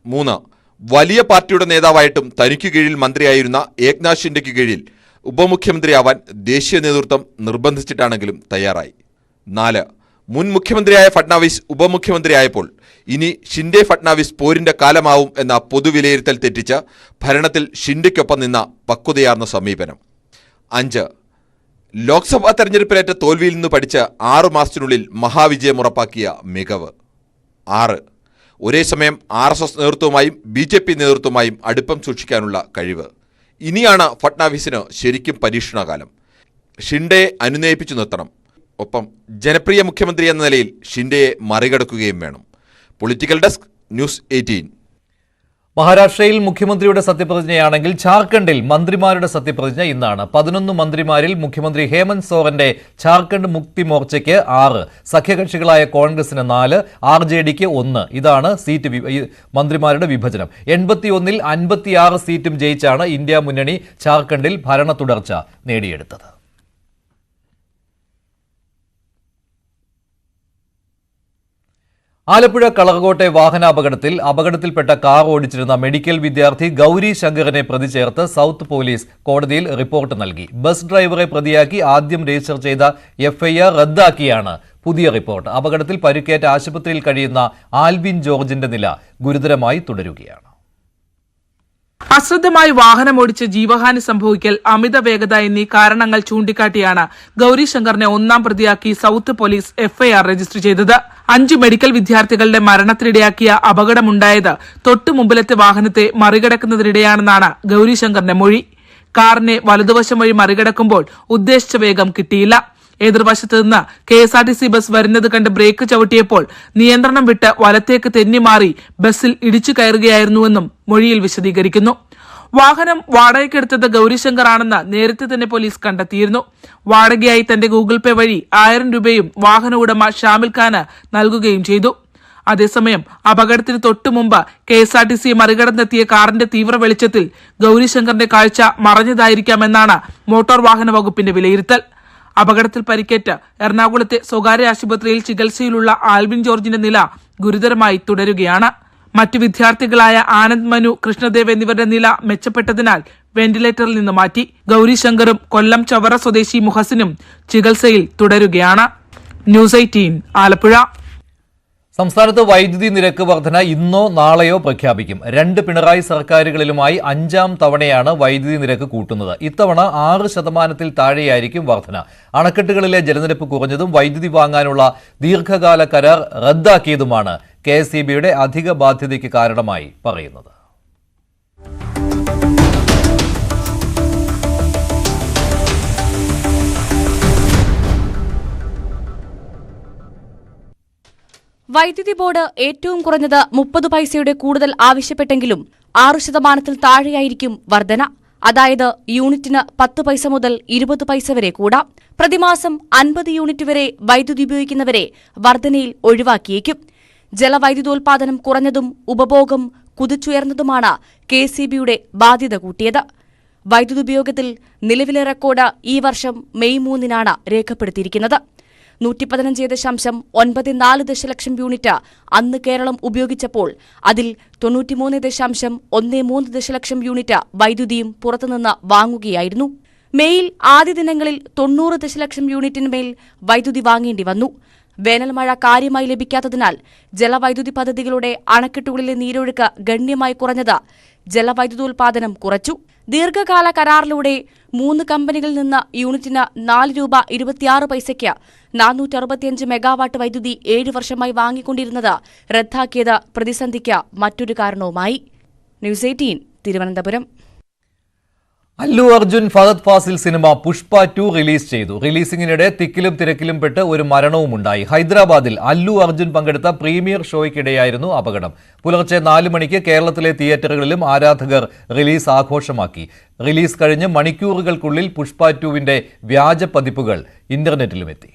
3, വലിയ പാർട്ടിയുടെ നേതാവായിട്ടും തനിക്കു കീഴിൽ മന്ത്രിയായിരുന്ന ഏക്നാഥ് ഷിൻഡെയ്ക്ക് കീഴിൽ ഉപമുഖ്യമന്ത്രിയാവാൻ ദേശീയ നേതൃത്വം നിർബന്ധിച്ചിട്ടാണെങ്കിലും തയ്യാറായി. 4, മുൻ മുഖ്യമന്ത്രിയായ ഫട്നാവിസ് ഉപമുഖ്യമന്ത്രിയായപ്പോൾ ഇനി ഷിൻഡെ ഫട്നാവിസ് പോരിന്റെ കാലമാവും എന്ന പൊതുവിലയിരുത്തൽ തെറ്റിച്ച് ഭരണത്തിൽ ഷിൻഡെയ്ക്കൊപ്പം നിന്ന പക്വതയാർന്ന സമീപനം. 5, ലോക്സഭാ തെരഞ്ഞെടുപ്പിലേറ്റ തോൽവിയിൽ നിന്ന് പഠിച്ച് 6 മാസത്തിനുള്ളിൽ മഹാവിജയം ഉറപ്പാക്കിയ മികവ്. 6, ഒരേ സമയം RSS നേതൃത്വവുമായും BJP നേതൃത്വവുമായും അടുപ്പം സൂക്ഷിക്കാനുള്ള കഴിവ്. ഇനിയാണ് ഫട്നാവിസിന് ശരിക്കും പരീക്ഷണകാലം. ഷിൻഡെയെ അനുനയിപ്പിച്ചു നിർത്തണം. ഒപ്പം ജനപ്രിയ മുഖ്യമന്ത്രി എന്ന നിലയിൽ ഷിൻഡെയെ മറികടക്കുകയും വേണം. Political desk, news 18. മഹാരാഷ്ട്രയിൽ മുഖ്യമന്ത്രിയുടെ സത്യപ്രതിജ്ഞയാണെങ്കിൽ ഝാർഖണ്ഡിൽ മന്ത്രിമാരുടെ സത്യപ്രതിജ്ഞ ഇന്നാണ്. 11 മന്ത്രിമാരിൽ മുഖ്യമന്ത്രി ഹേമന്ത് സോറന്റെ ഝാർഖണ്ഡ് മുക്തി മോർച്ചയ്ക്ക് 6, സഖ്യകക്ഷികളായ കോൺഗ്രസിന് 4, RJDക്ക് 1. ഇതാണ് മന്ത്രിമാരുടെ വിഭജനം. 81-ൽ 56 സീറ്റും ജയിച്ചാണ് ഇന്ത്യ മുന്നണി ഝാർഖണ്ഡിൽ ഭരണ തുടർച്ച നേടിയെടുത്തത്. ആലപ്പുഴ കളർകോട്ടെ അപകടത്തിൽപ്പെട്ട കാർ ഓടിച്ചിരുന്ന മെഡിക്കൽ വിദ്യാർത്ഥി ഗൗരി ശങ്കറിനെ പ്രതി ചേർത്ത് സൗത്ത് പോലീസ് കോടതിയിൽ റിപ്പോർട്ട് നൽകി. ബസ് ഡ്രൈവറെ പ്രതിയാക്കി ആദ്യം രജിസ്റ്റർ ചെയ്ത എഫ്ഐആർ റദ്ദാക്കിയാണ് പുതിയ റിപ്പോർട്ട്. അപകടത്തിൽ പരിക്കേറ്റ ആശുപത്രിയിൽ കഴിയുന്ന ആൽവിൻ ജോർജിന്റെ നില ഗുരുതരമായി തുടരുകയാണ്. അശ്രദ്ധമായി വാഹനമോടിച്ച് ജീവഹാനി സംഭവിക്കൽ, അമിത വേഗത എന്നീ കാരണങ്ങൾ ചൂണ്ടിക്കാട്ടിയാണ് ഗൗരി ശങ്കറിനെ ഒന്നാം പ്രതിയാക്കി സൗത്ത് പോലീസ് എഫ്ഐആർ രജിസ്റ്റർ ചെയ്തത്. 5 മെഡിക്കൽ വിദ്യാർത്ഥികളുടെ മരണത്തിനിടയാക്കിയ അപകടമുണ്ടായത് തൊട്ടു മുമ്പിലത്തെ വാഹനത്തെ മറികടക്കുന്നതിനിടെയാണെന്നാണ് ഗൗരി ശങ്കറിന്റെ മൊഴി. കാറിനെ വലതുവശം വഴി മറികടക്കുമ്പോൾ ഉദ്ദേശിച്ച വേഗം കിട്ടിയില്ല. എതിർവശത്ത് നിന്ന് KSRTC ബസ് വരുന്നത് കണ്ട് ബ്രേക്ക് ചവിട്ടിയപ്പോൾ നിയന്ത്രണം വിട്ട് വലത്തേക്ക് തെന്നിമാറി ബസ്സിൽ ഇടിച്ചു കയറുകയായിരുന്നുവെന്നും മൊഴിയിൽ വിശദീകരിക്കുന്നു. വാഹനം വാടകയ്ക്കെടുത്തത് ഗൗരിശങ്കർ ആണെന്ന് നേരത്തെ തന്നെ പോലീസ് കണ്ടെത്തിയിരുന്നു. വാടകയായി തന്റെ ഗൂഗിൾ പേ വഴി 1000 രൂപയും വാഹന ഉടമ ഷാമിൽ ഖാന് നൽകുകയും ചെയ്തു. അതേസമയം അപകടത്തിന് തൊട്ടുമുമ്പ് KSRTC മറികടന്നെത്തിയ കാറിന്റെ തീവ്ര വെളിച്ചത്തിൽ ഗൗരിശങ്കറിന്റെ കാഴ്ച മറഞ്ഞതായിരിക്കാമെന്നാണ് മോട്ടോർ വാഹന വകുപ്പിന്റെ വിലയിരുത്തൽ. അപകടത്തിൽ പരിക്കേറ്റ് എറണാകുളത്തെ സ്വകാര്യ ആശുപത്രിയിൽ ചികിത്സയിലുള്ള ആൽവിൻ ജോർജിന്റെ നില ഗുരുതരമായി തുടരുകയാണ്. മറ്റു വിദ്യാർത്ഥികളായ ആനന്ദ്, മനു, കൃഷ്ണദേവ് എന്നിവരുടെ നില മെച്ചപ്പെട്ടതിനാൽ വെന്റിലേറ്ററിൽ നിന്ന് മാറ്റി. ഗൗരി ശങ്കറും കൊല്ലം ചവറ സ്വദേശി മുഹസിനും ചികിത്സയിൽ തുടരുകയാണ്. ന്യൂസ് 18 ആലപ്പുഴ. സംസ്ഥാനത്ത് വൈദ്യുതി നിരക്ക് വർധന ഇന്നോ നാളെയോ പ്രഖ്യാപിക്കും. 2 പിണറായി സർക്കാരുകളിലുമായി 5ാം തവണയാണ് വൈദ്യുതി നിരക്ക് കൂട്ടുന്നത്. ഇത്തവണ 6% താഴെയായിരിക്കും വർധന. അണക്കെട്ടുകളിലെ ജലനിരപ്പ് കുറഞ്ഞതും വൈദ്യുതി വാങ്ങാനുള്ള ദീർഘകാല കരാർ റദ്ദാക്കിയതുമാണ് KSEBയുടെ അധിക ബാധ്യതയ്ക്ക് കാരണമായി പറയുന്നത്. വൈദ്യുതി ബോർഡ് ഏറ്റവും കുറഞ്ഞത് 30 പൈസയുടെ കൂടുതൽ ആവശ്യപ്പെട്ടെങ്കിലും 6% താഴെയായിരിക്കും വർധന. അതായത് യൂണിറ്റിന് 10 പൈസ മുതൽ 20 പൈസ വരെ കൂടാം. പ്രതിമാസം 50 യൂണിറ്റ് വരെ വൈദ്യുതി ഉപയോഗിക്കുന്നവരെ വർധനയിൽ ഒഴിവാക്കിയേക്കും. ജലവൈദ്യുതോൽപാദനം കുറഞ്ഞതും ഉപഭോഗം കുതിച്ചുയർന്നതുമാണ് KSEBയുടെ ബാധ്യത കൂട്ടിയത്. വൈദ്യുതി ഉപയോഗത്തിൽ നിലവിലെ റെക്കോർഡ് ഈ വർഷം മെയ് 3-നാണ് രേഖപ്പെടുത്തിയിരിക്കുന്നത്. 115.94 ദശലക്ഷം യൂണിറ്റ് അന്ന് കേരളം ഉപയോഗിച്ചപ്പോൾ അതിൽ 93.13 ദശലക്ഷം യൂണിറ്റ് വൈദ്യുതിയും പുറത്തുനിന്ന് വാങ്ങുകയായിരുന്നു. മെയിൽ ആദ്യ ദിനങ്ങളിൽ 90 ദശലക്ഷം യൂണിറ്റിനുമേൽ വൈദ്യുതി വാങ്ങേണ്ടി വന്നു. വേനൽ മഴ കാര്യമായി ലഭിക്കാത്തതിനാൽ ജലവൈദ്യുതി പദ്ധതികളുടെ അണക്കെട്ടുകളിലെ നീരൊഴുക്ക് ഗണ്യമായി കുറഞ്ഞത് ജലവൈദ്യുതോൽപാദനം കുറച്ചു. ദീർഘകാല കരാറിലൂടെ 3 കമ്പനികളിൽ നിന്ന് യൂണിറ്റിന് 4 രൂപ 26 പൈസയ്ക്ക് 465 മെഗാവാട്ട് വൈദ്യുതി 7 വർഷമായി വാങ്ങിക്കൊണ്ടിരുന്നത് റദ്ദാക്കിയത് പ്രതിസന്ധിക്ക് മറ്റൊരു കാരണവുമായി. News 18 Thiruvananthapuram. Allu Arjun Fahadh Faasil cinema Pushpa 2 release ചെയ്തു. റിലീസിംഗിനിടെ തിക്കിലും തിരക്കിലും പെട്ട് ഒരു മരണവുമുണ്ടായി. ഹൈദരാബാദിൽ അല്ലു അർജുൻ പങ്കെടുത്ത പ്രീമിയർ ഷോയ്ക്കിടെയായിരുന്നു അപകടം. പുലർച്ചെ 4 മണിക്ക് കേരളത്തിലെ തിയേറ്ററുകളിലും ആരാധകർ റിലീസ് ആഘോഷമാക്കി. റിലീസ് കഴിഞ്ഞ് മണിക്കൂറുകൾക്കുള്ളിൽ പുഷ്പ 2വിന്റെ വ്യാജ പതിപ്പുകൾ ഇന്റർനെറ്റിലുമെത്തി.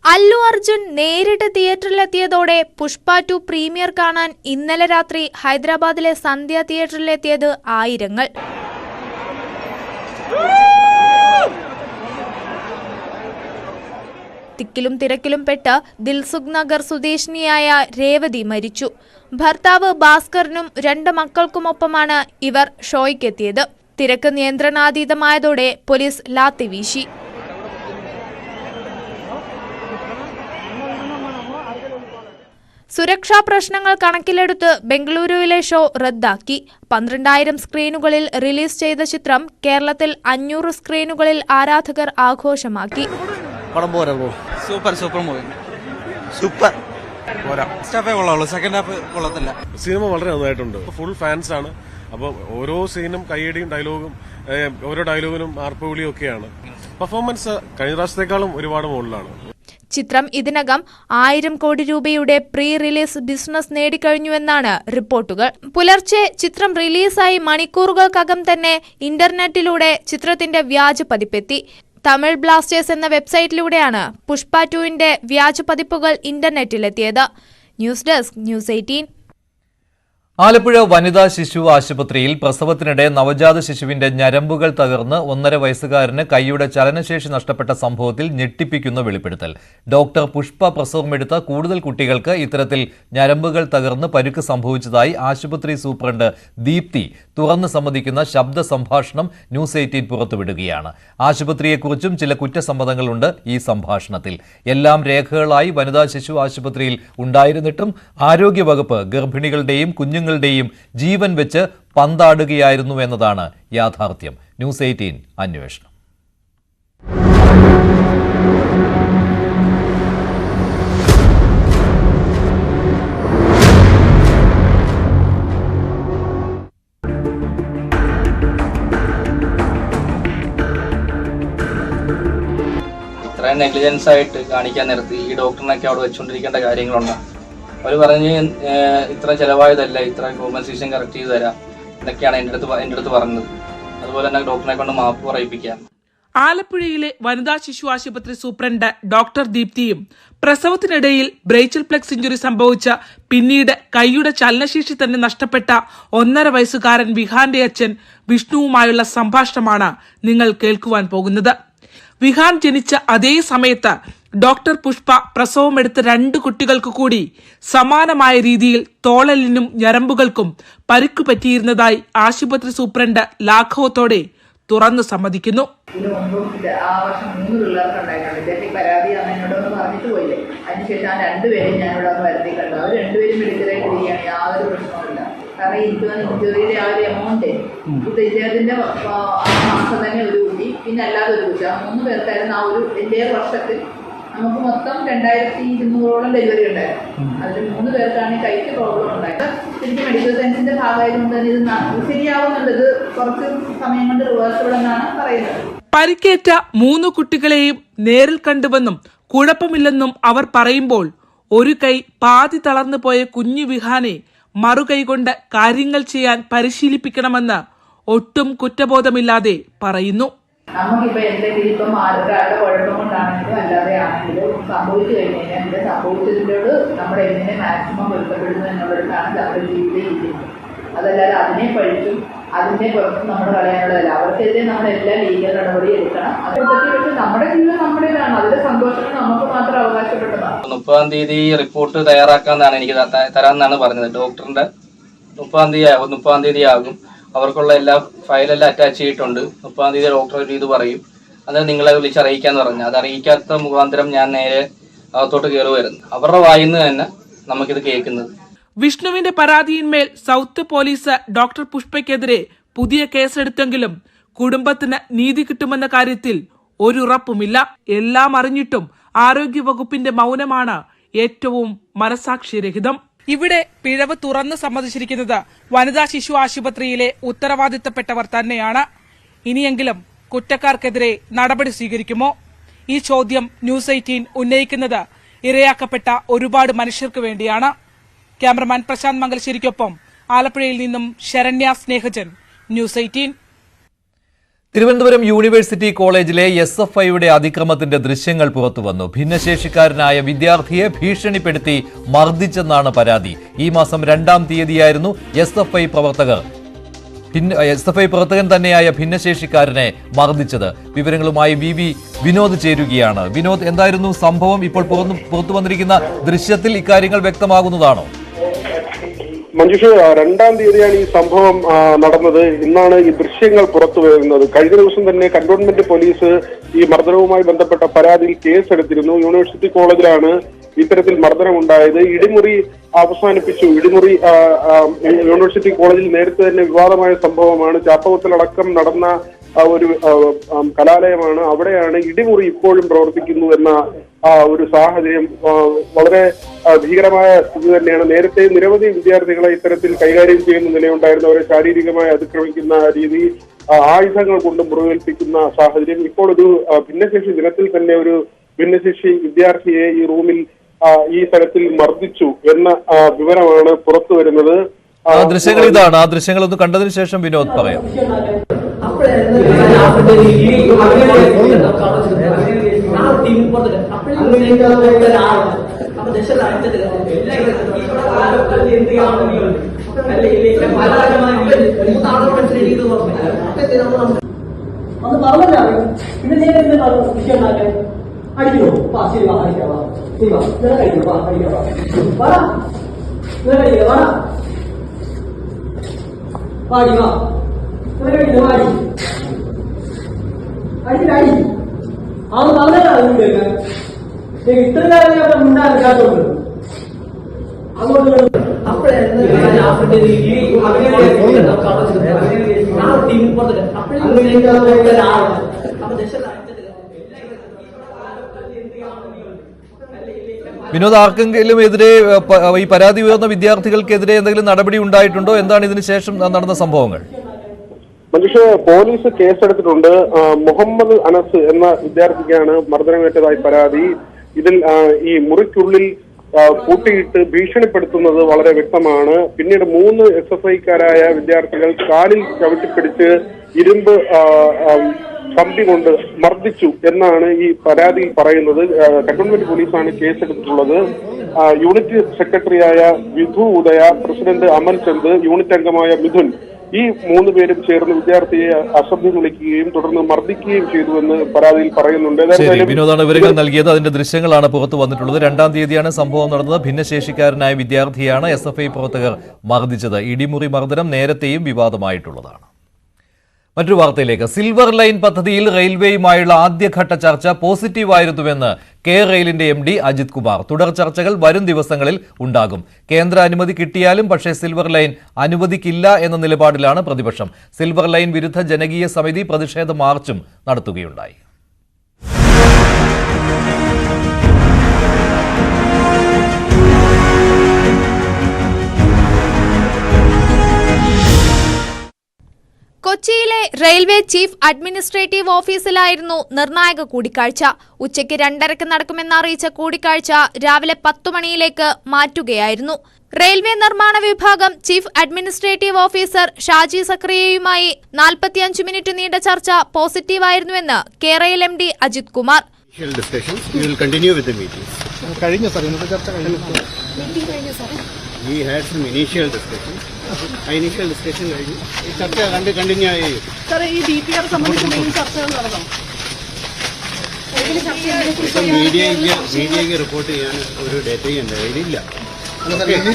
അല്ലു അർജുൻ നേരിട്ട് തിയേറ്ററിലെത്തിയതോടെ പുഷ്പ 2 പ്രീമിയർ കാണാൻ ഇന്നലെ രാത്രി ഹൈദരാബാദിലെ സന്ധ്യ തിയേറ്ററിലെത്തിയത് ആയിരങ്ങൾ. തിക്കിലും തിരക്കിലും പെട്ട് ദിൽസുഖ് നഗർ സ്വദേശിനിയായ രേവതി മരിച്ചു. ഭർത്താവ് ഭാസ്കറിനും 2 മക്കൾക്കുമൊപ്പമാണ് ഇവർ ഷോയ്ക്കെത്തിയത്. തിരക്ക് നിയന്ത്രണാതീതമായതോടെ പോലീസ് ലാത്തി വീശി. സുരക്ഷാ പ്രശ്നങ്ങൾ കണക്കിലെടുത്ത് ബംഗളൂരുവിലെ ഷോ റദ്ദാക്കി. 12,000 സ്ക്രീനുകളിൽ റിലീസ് ചെയ്ത ചിത്രം കേരളത്തിൽ 500 സ്ക്രീനുകളിൽ ആരാധകർ ആഘോഷമാക്കി. സെക്കൻഡ് ഹാഫ് കൊള്ളത്തില്ല. സിനിമ വളരെ നന്നായിട്ടുണ്ട്. ഫുൾ ഫാൻസ് ആണ്. അപ്പോൾ ഓരോ സീനും കൈയടിയും ഡയലോഗും ഓരോ ഡയലോഗിനും ആർപ്പുവിളിയും ഒക്കെയാണ്. പെർഫോമൻസ് കഴിഞ്ഞ പ്രാവശ്യത്തെക്കാളും ഒരുപാട് മുകളിലാണ്. ചിത്രം ഇതിനകം 1000 കോടി രൂപയുടെ പ്രീ റിലീസ് ബിസിനസ് നേടിക്കഴിഞ്ഞുവെന്നാണ് റിപ്പോർട്ടുകൾ. പുലർച്ചെ ചിത്രം റിലീസായി മണിക്കൂറുകൾക്കകം തന്നെ ഇന്റർനെറ്റിലൂടെ ചിത്രത്തിന്റെ വ്യാജ പതിപ്പെത്തി. തമിഴ് ബ്ലാസ്റ്റേഴ്സ് എന്ന വെബ്സൈറ്റിലൂടെയാണ് പുഷ്പ 2വിന്റെ വ്യാജ പതിപ്പുകൾ ഇന്റർനെറ്റിലെത്തിയത്. News desk news 18. ആലപ്പുഴ വനിതാ ശിശു ആശുപത്രിയിൽ പ്രസവത്തിനിടെ നവജാത ശിശുവിന്റെ ഞരമ്പുകൾ തകർന്ന് 1.5 വയസ്സുകാരന് കൈയുടെ ചലനശേഷി നഷ്ടപ്പെട്ട സംഭവത്തിൽ ഞെട്ടിപ്പിക്കുന്ന വെളിപ്പെടുത്തൽ. ഡോക്ടർ പുഷ്പ പ്രസവമെടുത്ത കൂടുതൽ കുട്ടികൾക്ക് ഇത്തരത്തിൽ ഞരമ്പുകൾ തകർന്ന് പരുക്ക് സംഭവിച്ചതായി ആശുപത്രി സൂപ്രണ്ട് ദീപ്തി തുറന്നു സമ്മതിക്കുന്ന ശബ്ദ സംഭാഷണം ന്യൂസ് 18 പുറത്തുവിടുകയാണ്. ആശുപത്രിയെക്കുറിച്ചും ചില കുറ്റസമ്മതങ്ങളുണ്ട് ഈ സംഭാഷണത്തിൽ. എല്ലാം രേഖകളായി വനിതാ ശിശു ആശുപത്രിയിൽ ഉണ്ടായിരുന്നിട്ടും ആരോഗ്യവകുപ്പ് ഗർഭിണികളുടെയും കുഞ്ഞുങ്ങളുടെയും ജീവൻ വെച്ച് പന്താടുകയായിരുന്നു എന്നതാണ് യാഥാർത്ഥ്യം. ന്യൂസ് 18 അന്വേഷണം. ഇത്രയും നെഗ്ലിജൻസ് ആയിട്ട് കാണിക്കാൻ നിർത്തി ഈ ഡോക്ടറിനൊക്കെ അവിടെ വെച്ചുകൊണ്ടിരിക്കേണ്ട കാര്യങ്ങളുണ്ട്. അവർ പറഞ്ഞ് ഇത്ര ചിലവായതല്ല, ഇത്ര കോമ്പൻസേഷൻ കറക്റ്റ് ചെയ്ത് തരാം എന്നൊക്കെയാണ് എൻ്റെ അടുത്ത് പറഞ്ഞത്. അതുപോലെ തന്നെ ഡോക്ടറിനെ കൊണ്ട് മാപ്പ് പറയിപ്പിക്കാം. ആലപ്പുഴയിലെ വനിതാ ശിശു ആശുപത്രി സൂപ്രണ്ട് ഡോക്ടർ ദീപ്തിയും പ്രസവത്തിനിടയിൽ ബ്രേച്ചിൽ പ്ലെക്സ് ഇഞ്ചുറി സംഭവിച്ച പിന്നീട് കൈയുടെ ചലനശേഷി തന്നെ നഷ്ടപ്പെട്ട 1.5 വയസ്സുകാരൻ വിഹാന്റെ അച്ഛൻ വിഷ്ണുവുമായുള്ള സംഭാഷണമാണ് നിങ്ങൾ കേൾക്കുവാൻ പോകുന്നത്. വിഹാൻ ജനിച്ച അതേ സമയത്ത് ഡോക്ടർ പുഷ്പ പ്രസവമെടുത്ത 2 കുട്ടികൾക്ക് കൂടി സമാനമായ രീതിയിൽ തോളലിനും ഞരമ്പുകൾക്കും പരിക്കു പറ്റിയിരുന്നതായി ആശുപത്രി സൂപ്രണ്ട് ലാഘവത്തോടെ തുറന്നു സമ്മതിക്കുന്നു. ആ വർഷം 3 പിള്ളേർക്ക് ഉണ്ടായിട്ടുണ്ട്. ഇദ്ദേഹത്തെ പരാതി എന്നോടൊന്ന് പറഞ്ഞിട്ട് പോയില്ലേ. അതിനുശേഷം ആ 2 പേരെയും ഞാനിവിടെ ഒന്ന് വരുത്തി കണ്ടു. അവർ 2 പേരും മെഡിക്കലായിട്ട് ഇരിക്കുകയാണ്, യാതൊരു പ്രശ്നവുമില്ല. കാരണം ഇഞ്ചുറിയുടെ ആ ഒരു എമൗണ്ട് ഇദ്ദേഹത്തിന്റെ മാസം തന്നെ ഒരു കുട്ടി, പിന്നെ അല്ലാതെ ഒരു കുട്ടി, 3 പേർക്കായിരുന്നു ആ ഒരു വലിയ വർഷത്തിൽ. നമുക്ക് മൊത്തം 2200ഓളം ഡെലിവറി ഉണ്ടായിരുന്നു. അതിൽ 3 പേർക്കാണ് കൈക്ക് പ്രോബ്ലം ഉണ്ടായത്. ശരിക്കും മെഡിക്കൽ സയൻസിന്റെ ഭാഗമായതുകൊണ്ട് തന്നെ ഇത് ശരിയാവുന്നുള്ളത് കുറച്ച് സമയം കൊണ്ട് റിവേഴ്സിബിൾ എന്നാണ് പറയുന്നത്. പരിക്കേറ്റ 3 കുട്ടികളെയും നേരിൽ കണ്ടുവെന്നും കുഴപ്പമില്ലെന്നും അവർ പറയുമ്പോൾ ഒരു കൈ പാതി തളർന്നു പോയ കുഞ്ഞു വിഹാനെ മറുകൈ കൊണ്ട് കാര്യങ്ങൾ ചെയ്യാൻ പരിശീലിപ്പിക്കണമെന്ന് ഒട്ടും കുറ്റബോധമില്ലാതെ പറയുന്നു. നമുക്കിപ്പോൾ എന്തെങ്കിലും ഇപ്പം ആൾക്കാരുടെ കുഴപ്പം കൊണ്ടാണെങ്കിലും അല്ലാതെ ആണെങ്കിലും സംഭവിച്ചു കഴിഞ്ഞാൽ ഇത് സംഭവിച്ചതിനോട് നമ്മുടെ എങ്ങനെ മാക്സിമം പൊരുത്തപ്പെടുന്നു എന്നുള്ളതാണ് നമ്മുടെ ജീവിതം. അതല്ലാതെ അതിനെ പഴിച്ചും അതിനെ പുറത്തും നമ്മൾ കളയാനുള്ളതല്ല. അവർക്കെതിരെ നമ്മൾ എല്ലാ ലീഗൽ നടപടി എടുക്കണം. അതിനൊക്കെ നമ്മുടെ ജീവിതം നമ്മുടേതാണ്. അതിന്റെ സന്തോഷങ്ങൾ നമുക്ക് മാത്രം അവകാശപ്പെട്ടതാണ്. 30-ാം തീയതി റിപ്പോർട്ട് തയ്യാറാക്കാന്നാണ് എനിക്ക് തരാമെന്നാണ് പറഞ്ഞത്. ഡോക്ടറിന്റെ 30-ാം തീയതി ആകും. അവർക്കുള്ള എല്ലാ ഫയലെല്ലാം അറ്റാച്ച് ചെയ്തിട്ടുണ്ട്. 30-ാം തീയതി ഡോക്ടർ ഒരു ഇത് പറയും. അത് നിങ്ങളെ വിളിച്ച് അറിയിക്കാന്ന് പറഞ്ഞു. അത് അറിയിക്കാത്ത മുഖാന്തരം ഞാൻ നേരെ അകത്തോട്ട് കയറുമായിരുന്നു. അവരുടെ വായിന്ന് തന്നെ നമുക്കിത് കേൾക്കുന്നത്. വിഷ്ണുവിന്റെ പരാതിയിന്മേൽ സൗത്ത് പോലീസ് ഡോക്ടർ പുഷ്പയ്ക്കെതിരെ പുതിയ കേസെടുത്തെങ്കിലും കുടുംബത്തിന് നീതി കിട്ടുമെന്ന കാര്യത്തിൽ ഒരു ഉറപ്പുമില്ല. എല്ലാം അറിഞ്ഞിട്ടും ആരോഗ്യവകുപ്പിന്റെ മൗനമാണ് ഏറ്റവും മനസാക്ഷിരഹിതം. ഇവിടെ പിഴവ് തുറന്ന് സമ്മതിച്ചിരിക്കുന്നത് വനിതാ ശിശു ആശുപത്രിയിലെ ഉത്തരവാദിത്തപ്പെട്ടവർ തന്നെയാണ്. ഇനിയെങ്കിലും കുറ്റക്കാർക്കെതിരെ നടപടി സ്വീകരിക്കുമോ? ഈ ചോദ്യം ന്യൂസ് 18 ഉന്നയിക്കുന്നത് ഇരയാക്കപ്പെട്ട ഒരുപാട് മനുഷ്യർക്ക് വേണ്ടിയാണ്. ക്യാമറമാൻ പ്രശാന്ത് മംഗലശ്ശേരിക്കൊപ്പം ആലപ്പുഴയിൽ നിന്നും ശരണ്യ സ്നേഹജൻ, ന്യൂസ് 18. തിരുവനന്തപുരം യൂണിവേഴ്സിറ്റി കോളേജിലെ SFIയുടെ അതിക്രമത്തിന്റെ ദൃശ്യങ്ങൾ പുറത്തുവന്നു. ഭിന്നശേഷിക്കാരനായ വിദ്യാർത്ഥിയെ ഭീഷണിപ്പെടുത്തി മർദ്ദിച്ചെന്നാണ് പരാതി. ഈ മാസം 2-ാം തീയതിയായിരുന്നു SFI പ്രവർത്തകൻ തന്നെയായ ഭിന്നശേഷിക്കാരനെ മർദ്ദിച്ചത്. വിവരങ്ങളുമായി VV വിനോദ് ചേരുകയാണ്. വിനോദ്, എന്തായിരുന്നു സംഭവം? ഇപ്പോൾ പുറത്തു വന്നിരിക്കുന്ന ദൃശ്യത്തിൽ ഇക്കാര്യങ്ങൾ വ്യക്തമാകുന്നതാണോ? മഞ്ജുഷ, 2-ാം തീയതിയാണ് ഈ സംഭവം നടന്നത്. ഇന്നാണ് ഈ ദൃശ്യങ്ങൾ പുറത്തു വരുന്നത്. കഴിഞ്ഞ ദിവസം തന്നെ കന്റോൺമെന്റ് പോലീസ് ഈ മർദ്ദനവുമായി ബന്ധപ്പെട്ട പരാതിയിൽ കേസെടുത്തിരുന്നു. യൂണിവേഴ്സിറ്റി കോളേജിലാണ് ഇത്തരത്തിൽ മർദ്ദനമുണ്ടായത്. ഇടിമുറി അവസാനിപ്പിച്ചു. ഇടിമുറി യൂണിവേഴ്സിറ്റി കോളേജിൽ നേരത്തെ തന്നെ വിവാദമായ സംഭവമാണ്. ചാപ്പകുത്തലടക്കം നടന്ന ഒരു കലാലയമാണ്. അവിടെയാണ് ഇടിമുറി ഇപ്പോഴും പ്രവർത്തിക്കുന്നു എന്ന ഒരു സാഹചര്യം. വളരെ ഭീകരമായ സ്ഥിതി തന്നെയാണ്. നേരത്തെ നിരവധി വിദ്യാർത്ഥികളെ ഇത്തരത്തിൽ കൈകാര്യം ചെയ്യുന്ന നിലയുണ്ടായിരുന്നു. അവരെ ശാരീരികമായി അതിക്രമിക്കുന്ന രീതി, ആയുധങ്ങൾ കൊണ്ട് മുറിവേൽപ്പിക്കുന്ന സാഹചര്യം. ഇപ്പോൾ ഒരു ഭിന്നശേഷി ദിനത്തിൽ തന്നെ ഒരു ഭിന്നശേഷി വിദ്യാർത്ഥിയെ ഈ റൂമിൽ ഈ തരത്തിൽ മർദ്ദിച്ചു എന്ന വിവരമാണ് പുറത്തു വരുന്നത്. ആ ദൃശ്യങ്ങൾ ഇതാണ്. ആ ദൃശ്യങ്ങൾ ഒന്ന് കണ്ടതിന് ശേഷം വിനോദ് പറയാം. വിനോദ്, ആർക്കെങ്കിലും എതിരെ ഈ പരാതി ഉയർന്ന വിദ്യാർത്ഥികൾക്കെതിരെ എന്തെങ്കിലും നടപടി ഉണ്ടായിട്ടുണ്ടോ? എന്താണ് ഇതിന് ശേഷം നടന്ന സംഭവങ്ങൾ? മഞ്ജുഷ, പോലീസ് കേസെടുത്തിട്ടുണ്ട്. മുഹമ്മദ് അനസ് എന്ന വിദ്യാർത്ഥിക്കാണ് മർദ്ദനമേറ്റതായി പരാതി. ഇതിൽ ഈ മുറിക്കുള്ളിൽ പൂട്ടിയിട്ട് ഭീഷണിപ്പെടുത്തുന്നത് വളരെ വ്യക്തമാണ്. പിന്നീട് 3 SFIക്കാരായ വിദ്യാർത്ഥികൾ കാലിൽ ചവിട്ടിപ്പിടിച്ച് ഇരുമ്പ് കമ്പി കൊണ്ട് മർദ്ദിച്ചു എന്നാണ് ഈ പരാതിയിൽ പറയുന്നത്. കന്റോൺമെന്റ് പോലീസാണ് കേസെടുത്തിട്ടുള്ളത്. യൂണിറ്റ് സെക്രട്ടറിയായ വിധു ഉദയ, പ്രസിഡന്റ് അമൽ ചന്ദ്, യൂണിറ്റ് അംഗമായ മിഥുൻ, ഈ 3 പേരും ചേർന്ന് വിദ്യാർത്ഥിയെ അസഭ്യം വിളിക്കുകയും തുടർന്ന് മർദ്ദിക്കുകയും ചെയ്തുവെന്ന് പരാതിയിൽ പറയുന്നുണ്ട്. വിനോദാണ് വിവരങ്ങൾ നൽകിയത്. അതിന്റെ ദൃശ്യങ്ങളാണ് പുറത്തു വന്നിട്ടുള്ളത്. 2-ാം തീയതിയാണ് സംഭവം നടന്നത്. ഭിന്നശേഷിക്കാരനായ വിദ്യാർത്ഥിയാണ് SFI പ്രവർത്തകർ മർദ്ദിച്ചത്. ഇടിമുറി മർദ്ദനം നേരത്തെയും വിവാദമായിട്ടുള്ളതാണ്. മറ്റൊരു വാർത്തയിലേക്ക്. സിൽവർ ലൈൻ പദ്ധതിയിൽ റെയിൽവേയുമായുള്ള ആദ്യഘട്ട ചർച്ച പോസിറ്റീവായിരുന്നുവെന്ന് റെയിലിന്റെ MD അജിത് കുമാർ. തുടർ ചർച്ചകൾ വരും ദിവസങ്ങളിൽ ഉണ്ടാകും. കേന്ദ്ര അനുമതി കിട്ടിയാലും പക്ഷേ സിൽവർ ലൈൻ അനുവദിക്കില്ല എന്ന നിലപാടിലാണ് പ്രതിപക്ഷം. സിൽവർ ലൈൻ വിരുദ്ധ ജനകീയ സമിതി പ്രതിഷേധ മാർച്ചും നടത്തുകയുണ്ടായി. കൊച്ചിയിലെ റെയിൽവേ ചീഫ് അഡ്മിനിസ്ട്രേറ്റീവ് ഓഫീസിലായിരുന്നു നിർണായക കൂടിക്കാഴ്ച. ഉച്ചയ്ക്ക് 2:30 നടക്കുമെന്ന് അറിയിച്ച കൂടിക്കാഴ്ച രാവിലെ 10 മണിയിലേക്ക് മാറ്റുകയായിരുന്നു. റെയിൽവേ നിർമ്മാണ വിഭാഗം ചീഫ് അഡ്മിനിസ്ട്രേറ്റീവ് ഓഫീസർ ഷാജി സക്രിയയുമായി 45 മിനിറ്റ് നീണ്ട ചർച്ച പോസിറ്റീവായിരുന്നുവെന്ന് rail MD Ajith Kumar. Initial discussion കഴിഞ്ഞു. ഈ ചർച്ച കണ്ടിന്യൂ ആയി. ഈ DPR സംബന്ധിച്ച് മെയിൻ ചർച്ചകൾ നടന്നോ? മീഡിയയ്ക്ക് റിപ്പോർട്ട് ചെയ്യാൻ ഒരു ഡേറ്റയും എൻ്റെ കയ്യിലില്ല.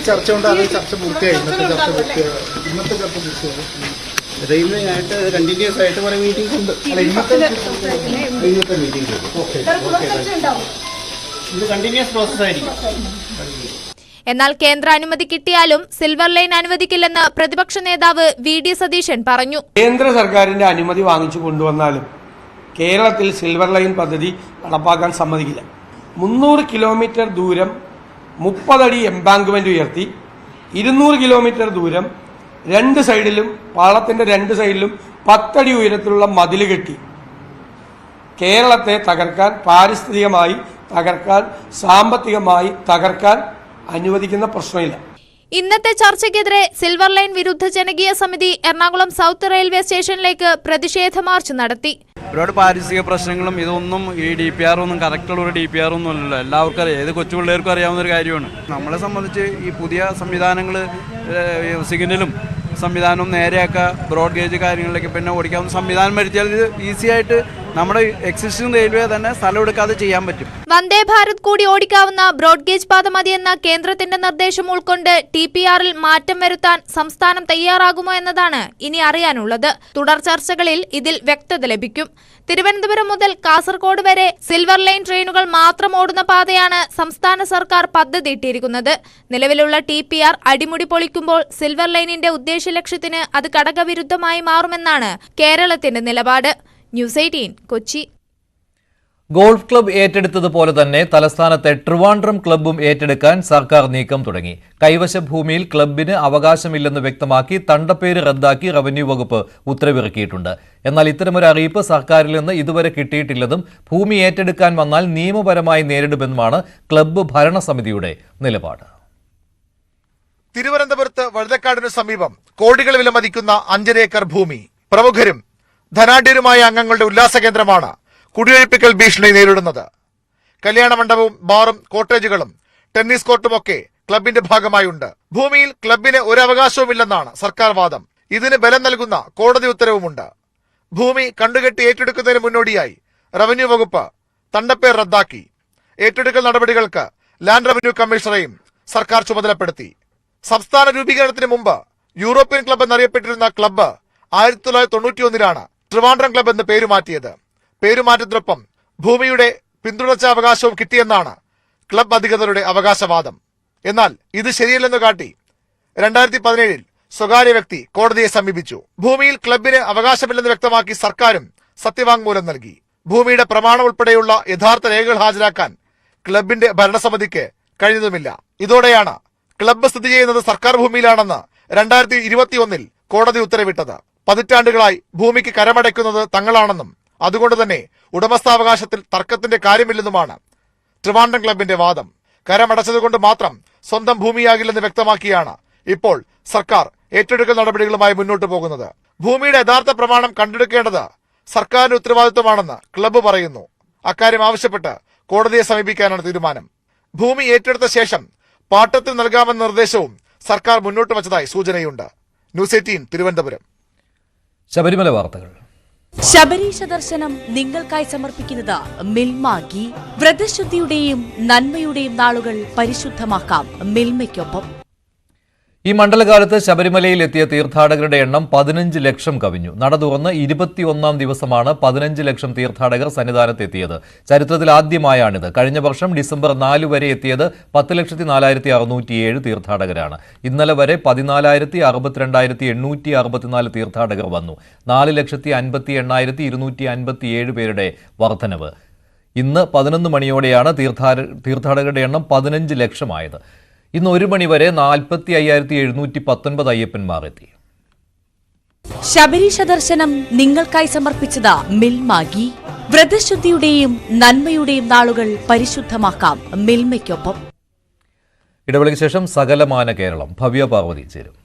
ചർച്ച കൊണ്ട് അത് ചർച്ച പൂർത്തിയായി. ഇന്നത്തെ ചർച്ച പൂർത്തിയായി. റെയിൽവേ ആയിട്ട് കണ്ടിന്യൂസ് ആയിട്ട് കുറെ മീറ്റിംഗ്സ് ഉണ്ട്. ഇന്നത്തെ മീറ്റിംഗ് ഇത് കണ്ടിന്യൂസ് പ്രോസസ് ആയിരിക്കും. എന്നാൽ കേന്ദ്ര അനുമതി കിട്ടിയാലും സിൽവർ ലൈൻ അനുവദിക്കില്ലെന്ന് പ്രതിപക്ഷ നേതാവ് VD സതീശൻ പറഞ്ഞു. കേന്ദ്ര സർക്കാരിന്റെ അനുമതി വാങ്ങിച്ചു കൊണ്ടുവന്നാലും കേരളത്തിൽ സിൽവർ ലൈൻ പദ്ധതി നടപ്പാക്കാൻ സമ്മതിക്കില്ല. 300 കിലോമീറ്റർ ദൂരം 30 അടി എംബാങ്ക്മെന്റ് ഉയർത്തി 200 കിലോമീറ്റർ ദൂരം 2 സൈഡിലും പാളത്തിന്റെ 2 സൈഡിലും 10 അടി ഉയരത്തിലുള്ള മതിൽ കെട്ടി കേരളത്തെ തകർക്കാൻ, പാരിസ്ഥിതികമായി തകർക്കാൻ, സാമ്പത്തികമായി തകർക്കാൻ അനുവദിക്കുന്ന പ്രശ്നമില്ല. ഇന്നത്തെ ചർച്ചയ്ക്കെതിരെ സിൽവർ ലൈൻ വിരുദ്ധ ജനകീയ സമിതി എറണാകുളം സൗത്ത് റെയിൽവേ സ്റ്റേഷനിലേക്ക് പ്രതിഷേധ മാർച്ച് നടത്തി. ഒരുപാട് പാരിസ്ഥിതിക പ്രശ്നങ്ങളും ഇതൊന്നും ഈ DPR ഒന്നും കറക്റ്റുള്ള ഒരു DPR ഒന്നും അല്ലല്ലോ. എല്ലാവർക്കും അറിയാം, ഏത് കൊച്ചു പിള്ളേർക്കും അറിയാവുന്ന ഒരു കാര്യമാണ്. നമ്മളെ സംബന്ധിച്ച് ഈ പുതിയ സംവിധാനങ്ങൾ സിഗ്നലും സംവിധാനവും നേരെയാക്കുക, ബ്രോഡ് ഗേജ് കാര്യങ്ങളിലേക്ക് പിന്നെ ഓടിക്കാവുന്ന സംവിധാനം വരുത്തിയാൽ ഇത് ഈസി ആയിട്ട് നമ്മുടെ എക്സിസ്റ്റിംഗ് റെയിൽവേ തന്നെ സ്ഥലം എടുക്കാതെ ചെയ്യാൻ പറ്റും. വന്ദേ ഭാരത് കൂടി ഓടിക്കാവുന്ന ബ്രോഡ് ഗേജ് പാത മതിയെന്ന കേന്ദ്രത്തിന്റെ നിർദ്ദേശം ഉൾക്കൊണ്ട് TPRൽ മാറ്റം വരുത്താൻ സംസ്ഥാനം തയ്യാറാകുമോ എന്നതാണ് ഇനി അറിയാനുള്ളത്. തുടർ ചർച്ചകളിൽ ഇതിൽ വ്യക്തത ലഭിക്കും. തിരുവനന്തപുരം മുതൽ കാസർഗോഡ് വരെ സിൽവർ ലൈൻ ട്രെയിനുകൾ മാത്രം ഓടുന്ന പാതയാണ് സംസ്ഥാന സർക്കാർ പദ്ധതിയിട്ടിരിക്കുന്നത്. നിലവിലുള്ള TPR അടിമുടി പൊളിക്കുമ്പോൾ സിൽവർ ലൈനിന്റെ ഉദ്ദേശ ലക്ഷ്യത്തിന് അത് ഘടകവിരുദ്ധമായി മാറുമെന്നാണ് കേരളത്തിന്റെ നിലപാട്. ന്യൂസ് 18 കൊച്ചി. ഗോൾഫ് ക്ലബ്ബ് ഏറ്റെടുത്തതുപോലെ തന്നെ തലസ്ഥാനത്തെ ട്രിവാൻഡ്രം ക്ലബ്ബും ഏറ്റെടുക്കാൻ സർക്കാർ നീക്കം തുടങ്ങി. കൈവശ ഭൂമിയിൽ ക്ലബ്ബിന് അവകാശമില്ലെന്ന് വ്യക്തമാക്കി തണ്ടപ്പേര് റദ്ദാക്കി റവന്യൂ വകുപ്പ് ഉത്തരവിറക്കിയിട്ടുണ്ട്. എന്നാൽ ഇത്തരമൊരു അറിയിപ്പ് സർക്കാരിൽ നിന്ന് ഇതുവരെ കിട്ടിയിട്ടില്ലെന്നും ഭൂമി ഏറ്റെടുക്കാൻ വന്നാൽ നിയമപരമായി നേരിടുമെന്നുമാണ് ക്ലബ്ബ് ഭരണസമിതിയുടെ നിലപാട്. തിരുവനന്തപുരത്ത് വഴുതക്കാടിനു സമീപം കോടികൾ വില മതിക്കുന്ന 5.5 ഏക്കർ ഭൂമി പ്രമുഖരും ധനാഢ്യരുമായ അംഗങ്ങളുടെ ഉല്ലാസ കേന്ദ്രമാണ് കുടിയൊഴിപ്പിക്കൽ ഭീഷണി നേരിടുന്നത്. കല്യാണ മണ്ഡപവും ബാറും കോട്ടേജുകളും ടെന്നീസ് കോർട്ടുമൊക്കെ ക്ലബിന്റെ ഭാഗമായുണ്ട്. ഭൂമിയിൽ ക്ലബിന് ഒരു അവകാശവുമില്ലെന്നാണ് സർക്കാർ വാദം. ഇതിന് ബലം നൽകുന്ന കോടതി ഉത്തരവുമുണ്ട്. ഭൂമി കണ്ടുകെട്ടി ഏറ്റെടുക്കുന്നതിന് മുന്നോടിയായി റവന്യൂ വകുപ്പ് തണ്ടപ്പേർ റദ്ദാക്കി. ഏറ്റെടുക്കൽ നടപടികൾക്ക് ലാൻഡ് റവന്യൂ കമ്മീഷണറെയും സർക്കാർ ചുമതലപ്പെടുത്തി. സംസ്ഥാന രൂപീകരണത്തിന് മുമ്പ് യൂറോപ്യൻ ക്ലബ് എന്നറിയപ്പെട്ടിരുന്ന ക്ലബ്ബ് 1991 ട്രിവാൻഡ്രം ക്ലബ് എന്ന് പേരുമാറ്റിയത്. പേരുമാറ്റത്തിനൊപ്പം ഭൂമിയുടെ പിന്തുടർച്ചാവകാശവും കിട്ടിയെന്നാണ് ക്ലബ് അധികൃതരുടെ അവകാശവാദം. എന്നാൽ ഇത് ശരിയല്ലെന്ന് കാട്ടി 2017 സ്വകാര്യ വ്യക്തി കോടതിയെ സമീപിച്ചു. ഭൂമിയിൽ ക്ലബിന് അവകാശമില്ലെന്ന് വ്യക്തമാക്കി സർക്കാരും സത്യവാങ്മൂലം നൽകി. ഭൂമിയുടെ പ്രമാണം ഉൾപ്പെടെയുള്ള യഥാർത്ഥ രേഖകൾ ഹാജരാക്കാൻ ക്ലബിന്റെ ഭരണസമിതിക്ക് കഴിഞ്ഞതുമില്ല. ഇതോടെയാണ് ക്ലബ്ബ് സ്ഥിതി ചെയ്യുന്നത് സർക്കാർ ഭൂമിയിലാണെന്ന് 2021 കോടതി ഉത്തരവിട്ടത്. പതിറ്റാണ്ടുകളായി ഭൂമിക്ക് കരമടയ്ക്കുന്നത് തങ്ങളാണെന്നും അതുകൊണ്ട് തന്നെ ഉടമസ്ഥാവകാശത്തിൽ തർക്കത്തിന്റെ കാര്യമില്ലെന്നുമാണ് ട്രിവാൻഡ്രം ക്ലബിന്റെ വാദം. കരമടച്ചതുകൊണ്ട് മാത്രം സ്വന്തം ഭൂമിയാകില്ലെന്ന് വ്യക്തമാക്കിയാണ് ഇപ്പോൾ സർക്കാർ ഏറ്റെടുക്കൽ നടപടികളുമായി മുന്നോട്ടു പോകുന്നത്. ഭൂമിയുടെ യഥാർത്ഥ പ്രമാണം കണ്ടെടുക്കേണ്ടത് സർക്കാരിന്റെ ഉത്തരവാദിത്വമാണെന്ന് ക്ലബ്ബ് പറയുന്നു. അക്കാര്യം ആവശ്യപ്പെട്ട് കോടതിയെ സമീപിക്കാനാണ് തീരുമാനം. ഭൂമി ഏറ്റെടുത്ത ശേഷം പാട്ടത്തിൽ നൽകാമെന്ന നിർദ്ദേശവും സർക്കാർ മുന്നോട്ട് വച്ചതായി സൂചനയുണ്ട്. ന്യൂസ് 18 തിരുവനന്തപുരം. ശബരിമല വാർത്തകൾ. ശബരീശ ദർശനം നിങ്ങൾക്കായി സമർപ്പിക്കുന്നത് മിൽമ ഗീ. വ്രതശുദ്ധിയുടെയും നന്മയുടെയും നാളുകൾ പരിശുദ്ധമാക്കാം മിൽമയ്ക്കൊപ്പം. ഈ മണ്ഡലകാലത്ത് ശബരിമലയിൽ എത്തിയ തീർത്ഥാടകരുടെ എണ്ണം 15 ലക്ഷം കവിഞ്ഞു. നട തുറന്ന് 21ാം ദിവസമാണ് 15 ലക്ഷം തീർത്ഥാടകർ സന്നിധാനത്തെത്തിയത്. ചരിത്രത്തിൽ ആദ്യമായാണിത്. കഴിഞ്ഞ വർഷം ഡിസംബർ 4 വരെ എത്തിയത് 10,04,607 തീർത്ഥാടകരാണ്. ഇന്നലെ വരെ 14,62,864 തീർത്ഥാടകർ വന്നു. 4,58,257 പേരുടെ വർധനവ്. ഇന്ന് 11 മണിയോടെയാണ് തീർത്ഥാടകരുടെ എണ്ണം 15 ലക്ഷമായത്. ഇന്ന് 1 മണിവരെ 45,719 അയ്യപ്പന്മാർ എത്തി. ശബരീശ ദർശനം നിങ്ങൾക്കായി സമർപ്പിച്ചത് മിൽമ ഗീ. വ്രതശുദ്ധിയുടെയും നന്മയുടെയും നാളുകൾ പരിശുദ്ധമാക്കാം മിൽമയ്ക്കൊപ്പം. ഇടവേളയ്ക്ക് ശേഷം സകലമാന കേരളം ഭവ്യ പാർവതി ചേരും.